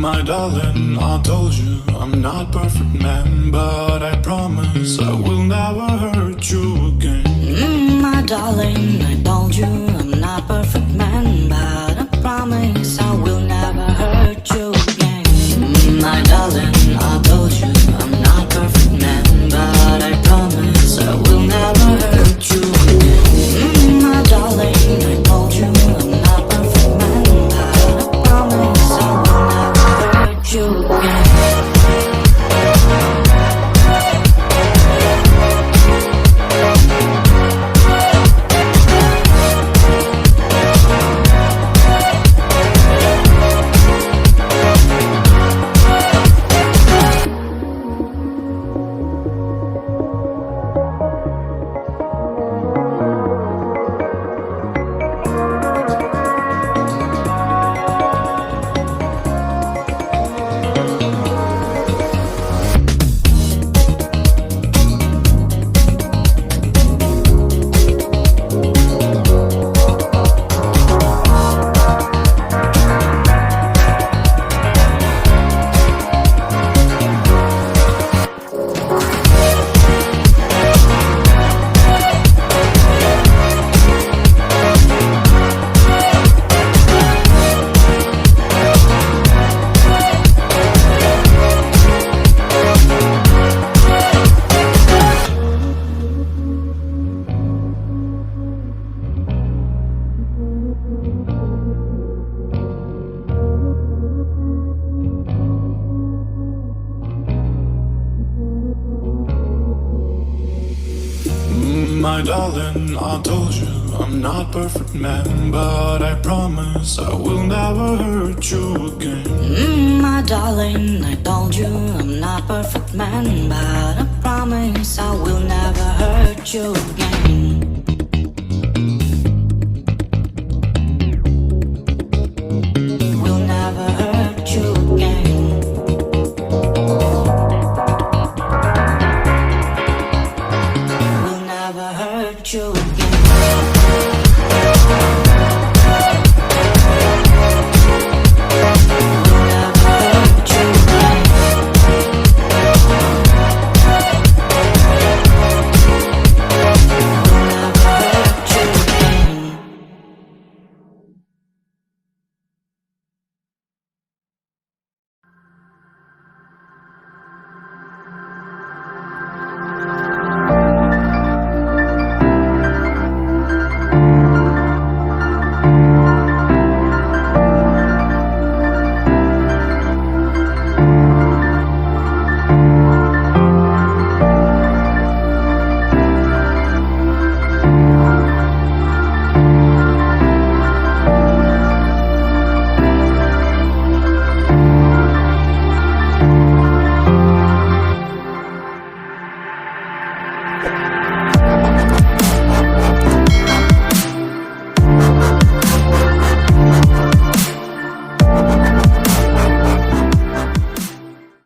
My darling, I told you I'm not perfect man, but I promise I will never hurt you again. My darling, I told you I'm not perfect man, but I promise I will never hurt you again. My darling, I told you I'm not perfect man, but I promise I will never hurt you again. My darling, I told you I'm not perfect man, but I promise I will never hurt you again. My darling, I told you I'm not perfect man, but I promise I will never hurt you again. My darling, I told you I'm not perfect man, but I promise I will never hurt you again. Will never hurt you again. Will never hurt you again. Yeah.